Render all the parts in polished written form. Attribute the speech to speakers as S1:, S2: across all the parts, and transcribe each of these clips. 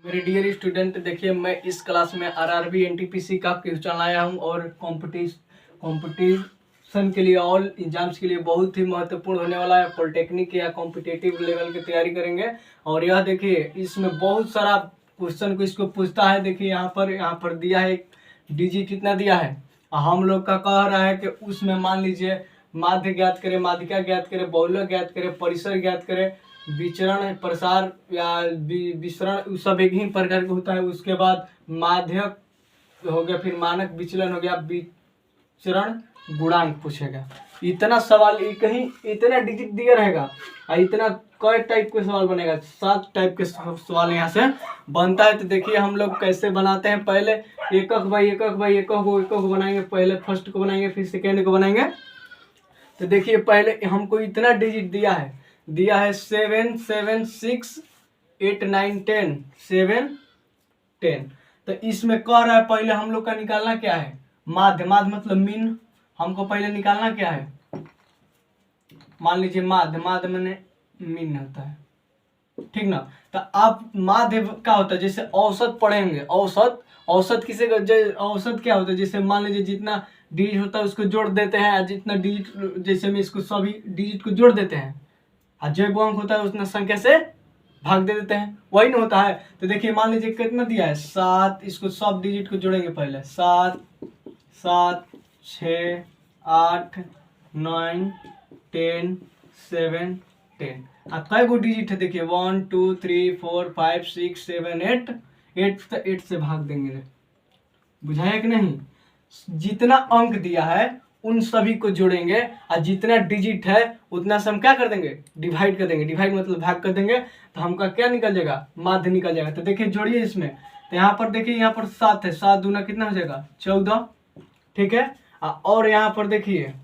S1: मेरे dear student, देखिए मैं इस क्लास में आरआरबी एनटीपीसी का क्वेश्चन लाया हूं और कंपटीशन के लिए, ऑल एग्जाम्स के लिए बहुत ही महत्वपूर्ण होने वाला है। पॉलिटेक्निक या कॉम्पिटिटिव लेवल की तैयारी करेंगे और यह देखिए इसमें बहुत सारा क्वेश्चन को इसको पूछता है। देखिए यहाँ पर दिया है डिजिट कितना दिया है। हम लोग का कह रहा है कि उसमें मान लीजिए माध्य ज्ञात करें, माध्यिका ज्ञात करें, बहुलक ज्ञात करें, परिसर ज्ञात करें, विचरण, प्रसार या विसरण, सब एक ही प्रकार का होता है। उसके बाद माध्यक हो गया, फिर मानक विचलन हो गया, विचरण गुणांक पूछेगा। इतना सवाल कहीं इतना डिजिट दिया रहेगा और इतना कई टाइप के सवाल बनेगा। 7 टाइप के सवाल यहाँ से बनता है। तो देखिए हम लोग कैसे बनाते हैं। पहले एकक बाई एकक को बनाएंगे। पहले फर्स्ट को बनाएंगे, फिर सेकेंड को बनाएंगे। तो देखिए पहले हमको इतना डिजिट दिया है 7 7 6 8 9 10 7 10। तो इसमें कह रहा है पहले हम लोग का निकालना क्या है, माध्य मतलब मीन। हमको पहले निकालना क्या है, मान लीजिए माध्य मैंने मीन होता है, ठीक ना। तो आप माध्य क्या होता है, जैसे औसत पढ़ेंगे। औसत किसे, औसत क्या होता है, जैसे मान लीजिए जितना डिजिट होता है उसको जोड़ देते हैं, जितना डिजिट, जैसे में इसको सभी डिजिट को जोड़ देते हैं और जो गुणांक होता है उतना संख्या से भाग दे देते हैं, वही ना होता है। तो देखिए मान लीजिए कितना दिया है 7, इसको सब डिजिट को जोड़ेंगे पहले। 7 7 6 8 9 10 7 10। अब कई गो डिजिट है, देखिए 1 2 3 4 5 6 7 8 तो 8 से भाग देंगे। बुझाया कि नहीं। जितना अंक दिया है उन सभी को जोड़ेंगे और जितना डिजिट है उतना से हम क्या कर देंगे, डिवाइड कर देंगे। डिवाइड मतलब भाग कर देंगे। तो हमका क्या निकल जाएगा, माध्य निकल जाएगा। तो देखिए जोड़िए इसमें। तो यहाँ पर देखिए, यहाँ पर 7 है, 7 दूना कितना हो जाएगा 14, ठीक है। और यहाँ पर देखिए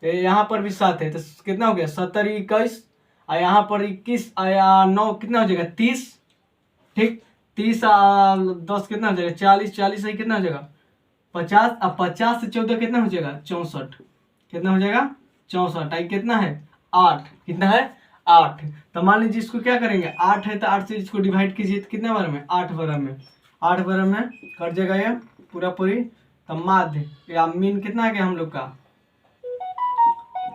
S1: यहाँ पर भी 7 है, तो कितना हो गया 17 21, और यहाँ पर 21 आया 9 कितना हो जाएगा 30, ठीक। 30 10 कितना हो जाएगा 40, 40 से कितना हो जाएगा 50, अब 50 से 14 कितना हो जाएगा 64, कितना हो जाएगा 64। आई कितना है 8, कितना है 8। तो मान लीजिए इसको क्या करेंगे, 8 है तो 8 से इसको डिवाइड कीजिए, तो कितने बार में 8 बार में, 8 बार में कर जाएगा ये पूरी। तो माध्य या मीन कितना आ गया हम लोग का,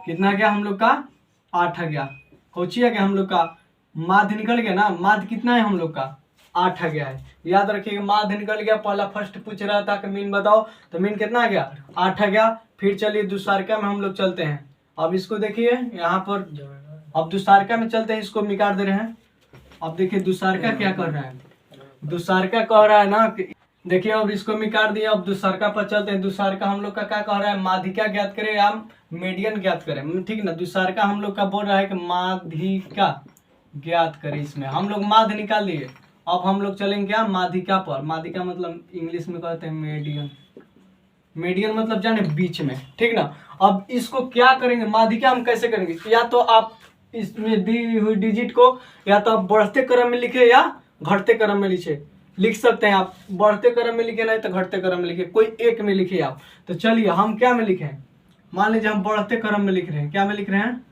S1: कितना आ गया हम लोग का 8 आ गया। कोची आ गया हम लोग का, माध्य निकल गया ना। माध्य कितना है हम लोग का 8 आ गया है। याद रखिएगा माध्य निकल गया। पहला फर्स्ट पूछ रहा था कि मीन बताओ, तो मीन कितना आ गया 8 आ गया। फिर चलिए दुसारका में हम लोग चलते हैं। अब इसको देखिए यहाँ पर, अब दुसारका में चलते हैं, इसको मिटार दे रहे हैं। अब देखिए दुसारका क्या कर रहा है, दुसारका कह रहा है ना कि देखिए अब इसको मिटार दिया। अब दुसारका पर चलते हैं। दुसारका हम लोग का क्या कह रहा है, माध्यिका ज्ञात करें या मीडियन ज्ञात करें, ठीक ना। दुसारका हम लोग का बोल रहा है कि माध्यिका ज्ञात करें। इसमें हम लोग माध्य निकाल लिए। अब हम लोग चलेंगे क्या, माध्यिका पर। माध्यिका मतलब इंग्लिश में कहते हैं मीडियन। मीडियन मतलब जाने बीच में, ठीक ना। अब इसको क्या करेंगे, माध्यिका हम कैसे करेंगे, या तो आप इसमें दी हुई डिजिट को या तो आप बढ़ते क्रम में लिखे या घटते क्रम में लिख सकते हैं। आप बढ़ते क्रम में लिखे, नहीं तो घटते क्रम में लिखे, कोई एक में लिखिए आप। तो चलिए हम क्या में लिखे, मान लीजिए हम बढ़ते क्रम में लिख रहे हैं। क्या में लिख रहे हैं,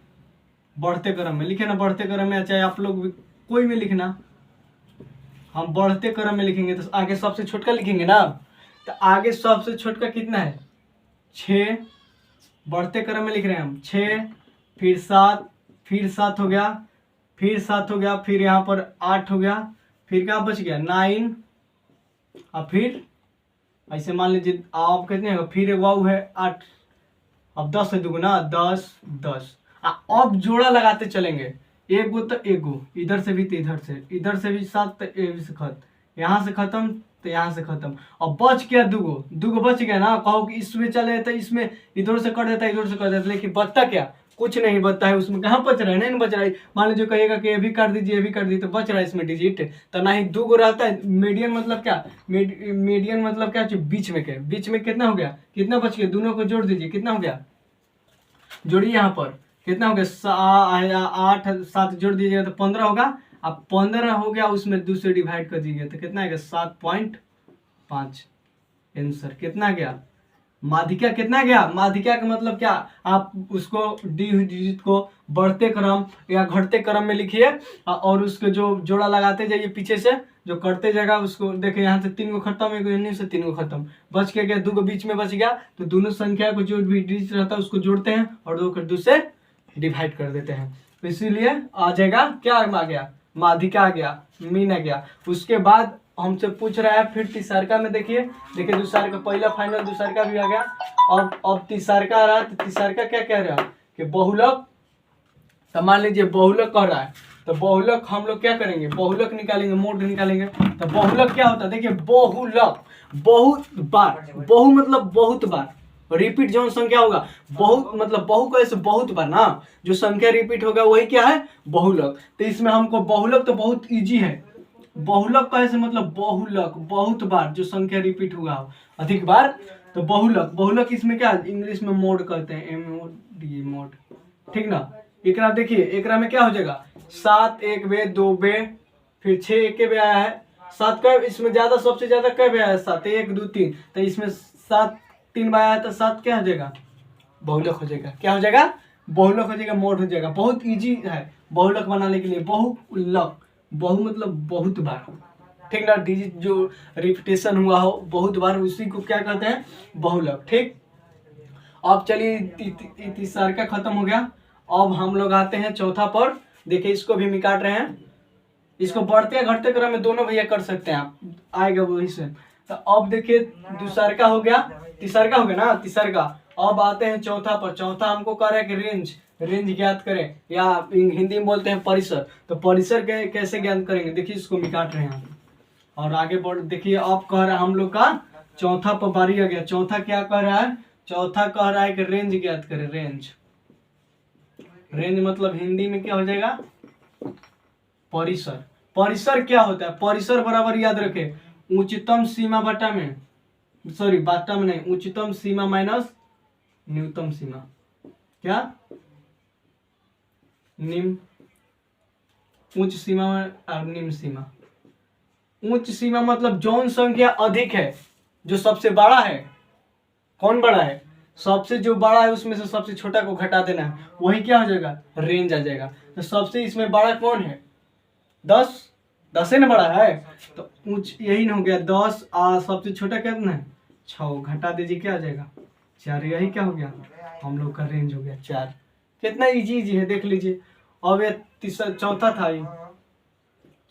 S1: बढ़ते क्रम में लिखे ना। बढ़ते क्रम में, चाहे आप लोग कोई में लिखना, हम बढ़ते क्रम में लिखेंगे तो आगे सबसे छोटका लिखेंगे ना। तो आगे सबसे छोटका कितना है 6, बढ़ते क्रम में लिख रहे हैं हम 6, फिर 7, फिर 7 हो गया, फिर 7 हो गया, फिर यहाँ पर 8 हो गया, फिर क्या बच गया 9, और फिर ऐसे मान लीजिए आप कितने होगा, फिर वाउ है 8। अब 10 है दुगुना 10 10। अब जोड़ा लगाते चलेंगे, एक गो तो एक गो, इधर से भी तो इधर से भी 7 तो ये भी से खत्म, यहाँ से खत्म तो यहाँ से खत्म। और बच गया दूगो बच गया ना। कहो कि इसमें चले तो इसमें इधर से कर देता, इधर से कर देता, लेकिन बचता क्या, कुछ नहीं बचता है उसमें। कहाँ बच रहा है, नहीं बच रहा है। मान लीजिए कहिएगा कि ये भी कर दीजिए, ये भी कर दीजिए, तो बच रहा है इसमें डिजिट तो ना ही दूगो रहता है। मीडियन मतलब क्या, मीडियन मतलब क्या, बीच में के, बीच में कितना हो गया, कितना बच गया, दोनों को जोड़ दीजिए, कितना हो गया, जोड़िए यहाँ पर कितना हो गया 8 7 जोड़ दीजिएगा तो 15 होगा। अब 15 हो गया, उसमें 2 से डिवाइड कर दीजिए तो कितना आएगा 7.5। आंसर कितना गया माध्यिका कितना गया, माध्यिका का मतलब क्या, आप उसको दी हुई डिजिट को बढ़ते क्रम या घटते क्रम में लिखिए और उसके जो जोड़ा लगाते जाइए पीछे से, जो करते जाएगा उसको देखिए यहाँ से 3 गो खत्म, एक इन्हीं से 3 गो खत्म, बच के गया 2 गो बीच में बच गया, तो दोनों संख्या को जो भी डिजिट रहता है उसको जोड़ते हैं और 2 को 2 से डिवाइड कर देते हैं, तो इसीलिए आ जाएगा क्या आ गया, माध्यिका आ गया, मीन आ गया। उसके बाद हमसे पूछ रहा है फिर तीसरका में, देखिए दूसरका पहला फाइनल दूसरका भी आ गया, अब तीसरका आ रहा है, तो तीसरका क्या कह रहा है कि बहुलक, तो मान लीजिए बहुलक कह रहा है, तो बहुलक हम लोग क्या करेंगे, बहुलक निकालेंगे, मोड निकालेंगे, तो बहुलक क्या होता है, देखिए बहुलक बहुत बार, बहु मतलब बहुत बार, रिपीट जो संख्या होगा, बहुत मतलब बहु कैसे बहुत बार ना, जो संख्या रिपीट होगा वही क्या है बहुलक। तो इसमें हमको बहुलक तो बहुत इजी है, बहुलक कैसे मतलब बहुलक बहुत बार जो संख्या रिपीट हुआ हो अधिक बार, तो बहुलक, बहुलक इसमें क्या इंग्लिश में मोड कहते हैं, MOD मोड, ठीक ना। एकरा देखिए एकरा में क्या हो जाएगा 7 1 बे 2 बे, फिर 6 1 बे आया है, 7 का इसमें ज्यादा सबसे ज्यादा कब आया है 7 1 2 3, तो इसमें 7 3 बार आया तो 7 क्या हो जाएगा बहुलक हो जाएगा, क्या हो जाएगा बहुलक हो जाएगा, मोड हो जाएगा। बहुत इजी है बहुलक बनाने के लिए, बहुलक, बहु मतलब बहुत बार, ठीक ना, डिजिट जो रिपीटेशन हुआ हो बहुत बार उसी को क्या कहते हैं बहुलक, ठीक। अब चलिए तीसरा खत्म हो गया, अब हम लोग आते हैं चौथा पर, देखिए इसको भी मिकाट रहे हैं, इसको बढ़ते या घटते क्रम में दोनों भैया कर सकते हैं आप, आएगा वही से। तो अब देखिए दूसरका हो गया, तीसरका हो गया ना तीसरका, अब आते हैं चौथा पर, चौथा हमको कह रहा है कि रेंज, रेंज ज्ञात करें या हिंदी में बोलते हैं परिसर, तो परिसर के कैसे ज्ञात करेंगे, देखिए इसको मिकाट रहे हैं और आगे बढ़, देखिए अब कह रहा है हम लोग का चौथा पर बारी आ गया, चौथा क्या कह रहा है, चौथा कह रहा है कि रेंज ज्ञात करें, रेंज, रेंज मतलब हिंदी में क्या हो जाएगा परिसर। परिसर क्या होता है, परिसर बराबर याद रखे उच्चतम सीमा बटा में, सॉरी बाटा में नहीं, उच्चतम सीमा माइनस न्यूनतम सीमा, क्या निम्न, उच्च सीमा और निम्न सीमा। उच्च सीमा मतलब जौन संख्या अधिक है, जो सबसे बड़ा है, कौन बड़ा है, सबसे जो बड़ा है उसमें से सबसे छोटा को घटा देना है, वही क्या हो जाएगा रेंज आ जाएगा। तो सबसे इसमें बड़ा कौन है 10, 10 ना बड़ा है, तो उच्च यही ना हो गया 10, सबसे छोटा कितना है 6, घटा दीजिए क्या आ जाएगा 4, यही क्या हो गया हम लोग का रेंज हो गया 4। कितना इजी इजी है देख लीजिए। अब ये तीसरा चौथा था, ये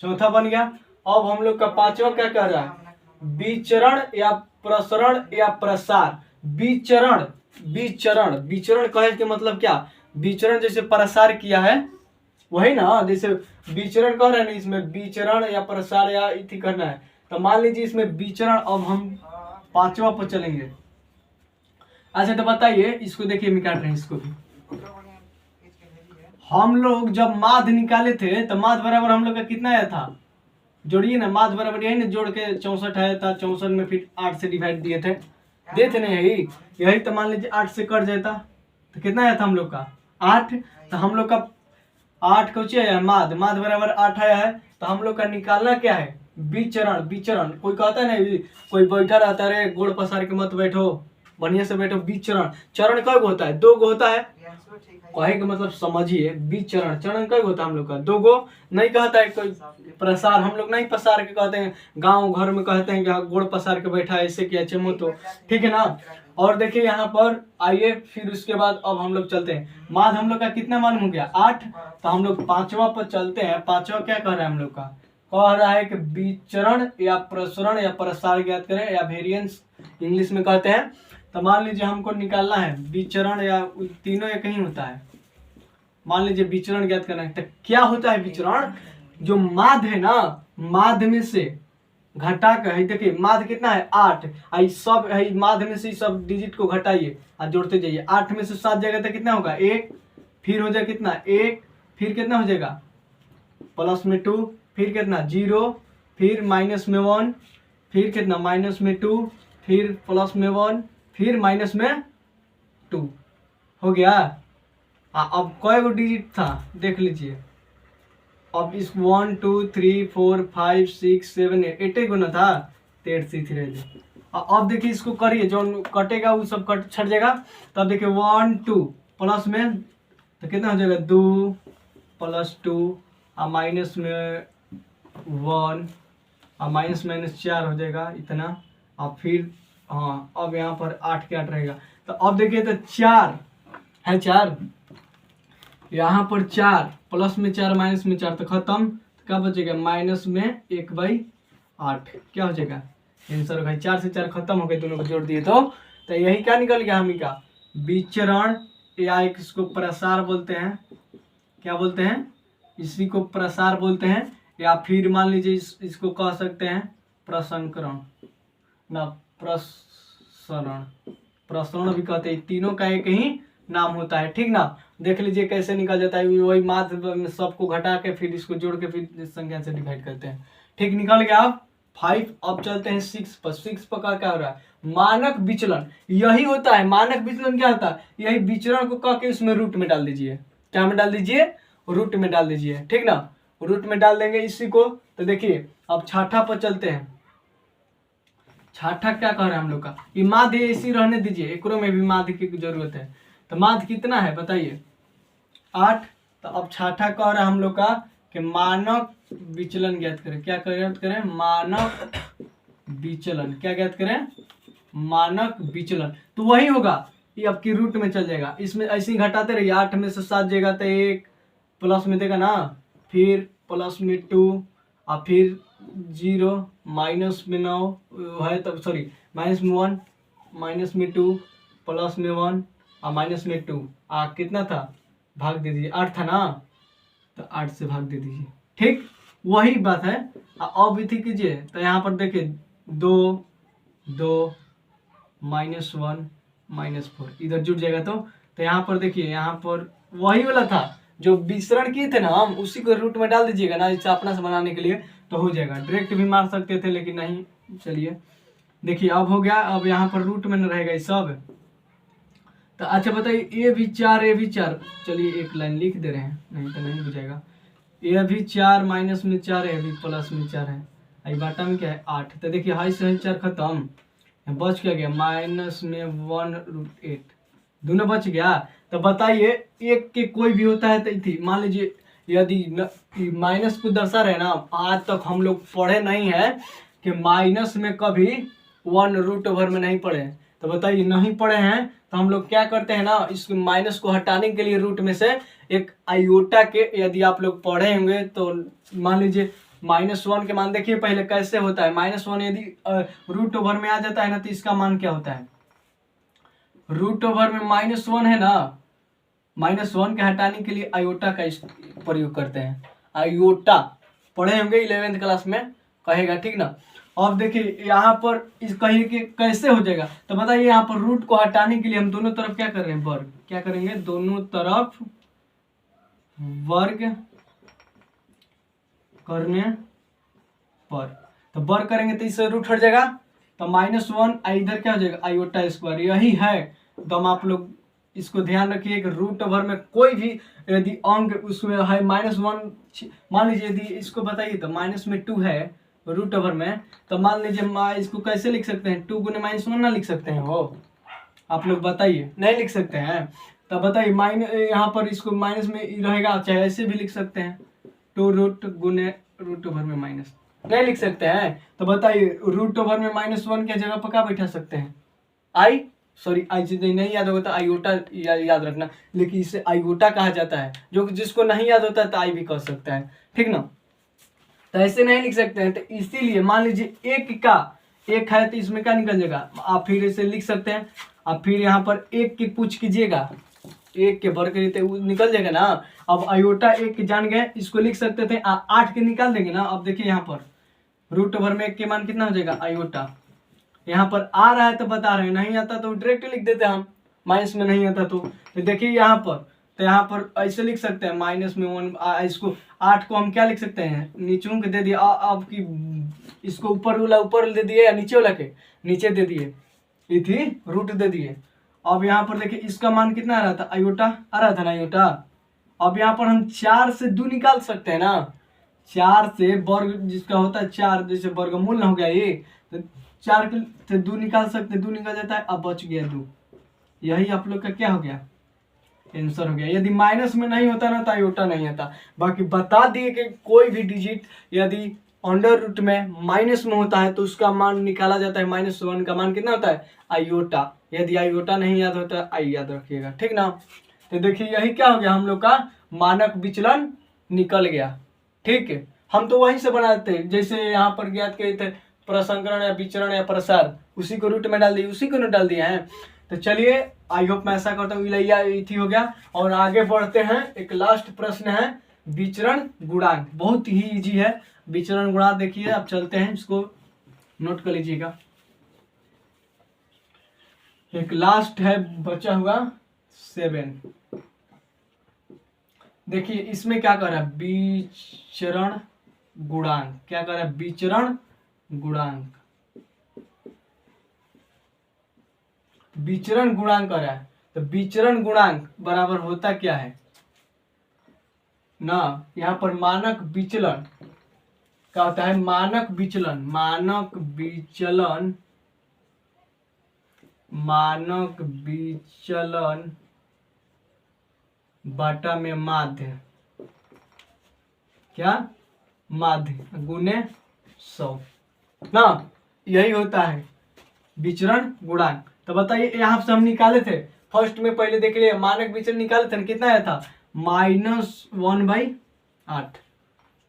S1: चौथा बन गया। अब हम लोग का पांचवा क्या कह रहा है, विचरण या प्रसरण या प्रसार। विचरण, विचरण, विचरण कहे के मतलब क्या, विचरण जैसे प्रसार किया है वही ना, जैसे विचरण कह रहे हैं ना, इसमें विचरण या प्रसार या इति करना है, तो मान लीजिए इसमें विचरण। अब हम पांचवा पर चलेंगे। अच्छा तो बताइए इसको, देखिए मिकाट रहे हैं इसको भी। हम लोग जब माध्य निकाले थे तो माध्य बराबर हम लोग का कितना आया था, जोड़िए ना, माध्य बराबर यही ना, जोड़ के 64 आया था, 64 में फिर 8 से डिवाइड दिए थे, देते ना यही तो मान लीजिए 8 से कट जाता तो कितना आया था हम लोग का 8। तो हम लोग का 8 कुछ आया, माध्य, माध्य बराबर 8 आया है, तो हम लोग का निकालना क्या है विचरण। विचरण कोई कहता है ना, कोई बैठा रहता है रे गोड़ पसार के मत बैठो, बढ़िया से बैठो। विचरण, चरण कब होता है 2 गो होता है, कहे का मतलब समझिए, विचरण चरण कब होता है हम लोग का 2 गो, नहीं कहता है कोई प्रसार, हम लोग नहीं पसार के कहते हैं, गांव घर में कहते हैं कि गोड़ पसार के बैठा है, ऐसे किया चमो, तो ठीक है ना। और देखिए यहाँ पर आइए, फिर उसके बाद अब हम लोग चलते हैं, माध्य हम लोग का कितना मालूम हो गया 8, तो हम लोग पांचवा पर चलते हैं। पांचवा क्या कह रहा है हम लोग का, कह रहा है कि विचरण या प्रसरण या प्रसार ज्ञात करें, या वेरिएंस इंग्लिश में कहते हैं। तो मान लीजिए हमको निकालना है विचरण, या तीनों एक ही होता है, मान लीजिए विचरण ज्ञात करना है। तो क्या होता है विचरण, जो माध्य है ना, माध्य में से घटा कर, देखिए माध्य कितना है 8, आई सब है माध्य में से सब डिजिट को घटाइए और जोड़ते जाइए। 8 में से 7 जाएगा तो कितना होगा 1, फिर हो जाएगा कितना 1, फिर कितना हो जाएगा प्लस में 2, फिर कितना 0, फिर माइनस में 1, फिर कितना माइनस में 2, फिर प्लस में 1, फिर माइनस में 2 हो गया। अब कई गो डिजिट था देख लीजिए, अब इस 1 2 3 4 5 6 7 8 गो ना था, 8 से 3 अब देखिए इसको करिए, जो कटेगा वो सब कट छट जाएगा। तब देखिए 1 2 प्लस में तो कितना हो जाएगा 2 प्लस 2 और माइनस में 1 और माइनस माइनस 4 हो जाएगा इतना। और फिर हाँ अब यहाँ पर 8 के 8 रहेगा। तो अब देखिए तो 4 है, 4 यहाँ पर 4 प्लस में 4 माइनस में 4 तो खत्म। तो क्या बचेगा माइनस में 1/8 क्या हो जाएगा आंसर भाई। 4 से 4 खत्म हो गए, दोनों को जोड़ दिए तो यही क्या निकल गया हमी का विचरण, या एक इसको प्रसार बोलते हैं। क्या बोलते हैं, इसी को प्रसार बोलते हैं, या फिर मान लीजिए इसको कह सकते हैं प्रसंकरण ना प्रसरण, प्रसरण भी कहते हैं। तीनों का एक ही नाम होता है, ठीक ना। देख लीजिए कैसे निकल जाता है, वही माध्य में सबको घटा के फिर इसको जोड़ के फिर संख्या से डिवाइड करते हैं। ठीक, निकल गया आप 5। अब चलते हैं 6 पर। 6 पर क्या हो रहा है मानक विचलन, यही होता है मानक विचलन। क्या होता है, यही विचरण को कह के उसमें रूट में डाल दीजिए। क्या में डाल दीजिए, रूट में डाल दीजिए, ठीक ना। रूट में डाल देंगे इसी को। तो देखिए अब छठा पर चलते हैं। छठा क्या कह रहे हैं हम लोग का, ये माध्य इसी रहने दीजिए, एकरों में भी माध्य की जरूरत है। तो माध्य कितना है बताइए 8। तो अब छठा कह रहा है हम लोग का कि मानक विचलन ज्ञात करें। क्या ज्ञात करें, मानक विचलन। क्या ज्ञात करें, मानक विचलन। तो वही होगा, ये आपकी रूट में चल जाएगा। इसमें ऐसे ही घटाते रहिए, 8 में से 7 जाएगा तो 1 प्लस में देगा ना, फिर प्लस में 2 और फिर 0 माइनस में 9 है, तब सॉरी माइनस में 1 माइनस में 2 प्लस में 1 और माइनस में 2 कितना था भाग दे दीजिए, 8 था ना, तो 8 से भाग दे दीजिए। ठीक, वही बात है। अब विधि कीजिए तो यहाँ पर देखिए 2 2 -1 -4 इधर जुड़ जाएगा। तो यहाँ पर देखिए, यहाँ पर वही वाला था जो विसरण किए थे ना हम, उसी को रूट में डाल दीजिएगा ना, इसे अपना से बनाने के लिए तो हो जाएगा। डायरेक्ट भी मार सकते थे लेकिन नहीं, चलिए देखिए अब हो गया। अब यहाँ पर रूट में न रहेगा ये सब। तो अच्छा बताइए ए भी 4 ए भी 4, चलिए एक लाइन लिख दे रहे हैं, नहीं तो नहीं बुझाएगा। ए भी 4 माइनस में 4 है, भी प्लस में 4 है, आई बाटा में क्या है 8। तो देखिए हाई से 4 खत्म, बच क्या गया माइनस में 1√8, दोनों बच गया। तो बताइए एक के कोई भी होता है तो थी, मान लीजिए यदि माइनस को दर्शा रहे ना, आज तक हम लोग पढ़े नहीं है कि माइनस में कभी 1√ओवर में नहीं पढ़े। तो बताइए नहीं पढ़े हैं तो हम लोग क्या करते हैं ना, इस माइनस को हटाने के लिए रूट में से एक आयोटा के, यदि आप लोग पढ़े होंगे तो मान लीजिए -1 के मान देखिए पहले कैसे होता है। -1 यदि रूट ओवर में आ जाता है ना, तो इसका मान क्या होता है, रूट ओवर में -1 है ना, -1 के हटाने के लिए आयोटा का प्रयोग करते हैं। आयोटा पढ़े होंगे 11वीं क्लास में कहेगा, ठीक ना। अब देखिए यहाँ पर इस कहीं के कैसे हो जाएगा, तो बताइए यहाँ पर रूट को हटाने के लिए हम दोनों तरफ क्या कर रहे हैं, वर्ग। क्या करेंगे, दोनों तरफ वर्ग करने पर, तो वर्ग करेंगे तो इससे रूट हट जाएगा। तो -1 इधर क्या हो जाएगा आयोटा स्क्वायर, यही है। तो हम आप लोग इसको ध्यान रखिए कि रूट ओवर में कोई भी यदि अंक उसमें है -1, मान लीजिए यदि इसको बताइए तो -2 है रूट ओवर में, तो मान लीजिए इसको कैसे लिख सकते हैं, 2 गुने -1 ना लिख सकते हैं वो, आप लोग बताइए, नहीं लिख सकते हैं। तो बताइए यहाँ पर इसको माइनस में रहेगा, चाहे ऐसे भी लिख सकते हैं 2 रूट गुने रूट ओवर में माइनस, नहीं लिख सकते हैं। तो बताइए रूट ओवर में -1 के जगह पर क्या बैठा सकते हैं, आई नहीं याद होगा तो आयोटा याद रखना, लेकिन इसे आयोटा कहा जाता है। जो जिसको नहीं याद होता है तो आई भी कह सकता है, ठीक ना। तो ऐसे नहीं लिख सकते हैं, तो इसीलिए मान लीजिए एक है तो इसमें क्या निकल जाएगा, आप फिर इसे लिख सकते हैं। अब फिर यहाँ पर 1 की पूछ कीजिएगा, 1 के वर्ग करिए वो निकल जाएगा ना। अब आयोटा 1 जान गए, इसको लिख सकते थे 8 के निकाल देंगे ना। अब देखिए यहाँ पर रूट ओवर में 1 के मान कितना हो जाएगा आयोटा, यहाँ पर आ रहा है तो बता रहे हैं, नहीं आता तो डायरेक्ट लिख देते हैं हम, माइनस में नहीं आता तो देखिए यहाँ पर, तो यहाँ पर ऐसे लिख सकते हैं -1, इसको 8 को हम क्या लिख सकते हैं, नीचों के दे दिए, अब की इसको ऊपर वाला ऊपर दे दिए या नीचे वाला के नीचे दे दिए, इथी रूट दे दिए। अब यहाँ पर देखिए इसका मान कितना आ रहा था, आयोटा आ रहा था ना आयोटा। अब यहाँ पर हम 4 से 2 निकाल सकते हैं ना, 4 से वर्ग जिसका होता है 4, जैसे वर्गमूल ना हो गया ये, तो 4 से 2 निकाल सकते, 2 निकल जाता है, अब बच गया 2। यही आप लोग का क्या हो गया, आंसर हो गया। यदि माइनस में नहीं होता ना तो आयोटा नहीं आता। बाकी बता दिए कि कोई भी डिजिट यदि अंडर रूट में माइनस में होता है तो उसका मान निकाला जाता है, -1 का मान कितना होता है, आयोटा। यदि आयोटा नहीं याद होता आई याद रखिएगा, ठीक ना। तो देखिए यही क्या हो गया, हम लोग का मानक विचलन निकल गया। ठीक है, हम तो वहीं से बनाते हैं, जैसे यहाँ पर ज्ञात किए थे प्रसंकरण या विचरण या प्रसार, उसी को रूट में डाल दिए, उसी को न डाल दिए हैं। तो चलिए आई होप मैं ऐसा करता हूँ, इलैया इथी हो गया। और आगे बढ़ते हैं, एक लास्ट प्रश्न है विचरण गुणांक, बहुत ही इजी है विचरण गुणांक। देखिए अब चलते हैं, इसको नोट कर लीजिएगा। एक लास्ट है बचा हुआ 7। देखिए इसमें क्या कर रहा है, विचरण गुणांक, क्या कर रहा है, विचरण गुणांक, विचरण गुणांक कर रहा है। तो विचरण गुणांक बराबर होता क्या है ना, यहाँ पर मानक विचलन क्या होता है, मानक विचलन, मानक विचलन, मानक विचलन बटा में माध्य, क्या, माध्य गुने 100 ना, यही होता है विचरण गुणांक। तो बताइए यहाँ से हम निकाले थे फर्स्ट में, पहले देख लिए मानक विचलन निकाले थे, कितना आया था, -1/8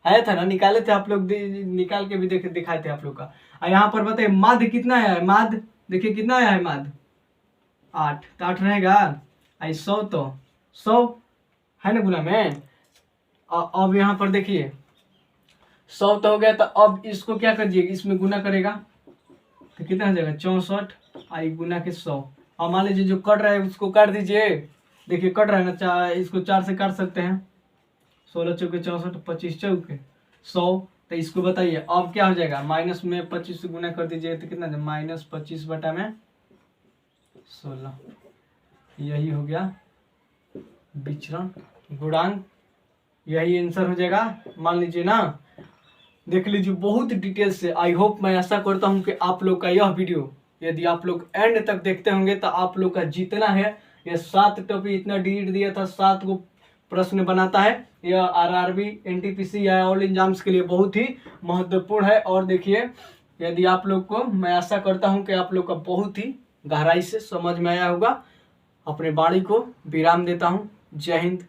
S1: आया था ना, निकाले थे आप लोग, निकाल के भी दिखाए थे आप लोग का। और यहाँ पर बताइए माध्य कितना आया है, माध्य देखिए कितना आया है, माध्य 8, तो 8 रहेगा, 100 तो 100 है ना गुना में। अब यहाँ पर देखिए 100 तो हो गया, तो अब इसको क्या करिए, इसमें गुना करेगा तो कितना हो जाएगा, 64 आई गुना के 100। और मान लीजिए जो कट रहा है उसको काट दीजिए, देखिए कट रहा है ना, इसको 4 से काट सकते हैं, 16 चौके 64, 25 चौके 100। तो इसको बताइए अब क्या हो जाएगा, माइनस में 25 से गुना कर दीजिए तो कितना, -25 बटा में 16, यही हो गया विचरण गुणांक, यही आंसर हो जाएगा, मान लीजिए ना। देख लीजिए बहुत डिटेल से, आई होप मैं ऐसा करता हूं कि आप लोग का यह वीडियो यदि आप लोग एंड तक देखते होंगे तो आप लोग का जितना है, ये 7 टॉपिक इतना डिलीट दिया था, 7 को प्रश्न बनाता है, यह आरआरबी, एनटीपीसी या ऑल एग्जाम्स के लिए बहुत ही महत्वपूर्ण है। और देखिए यदि आप लोग को, मैं आशा करता हूं कि आप लोग का बहुत ही गहराई से समझ में आया होगा। अपने वाणी को विराम देता हूं। जय हिंद,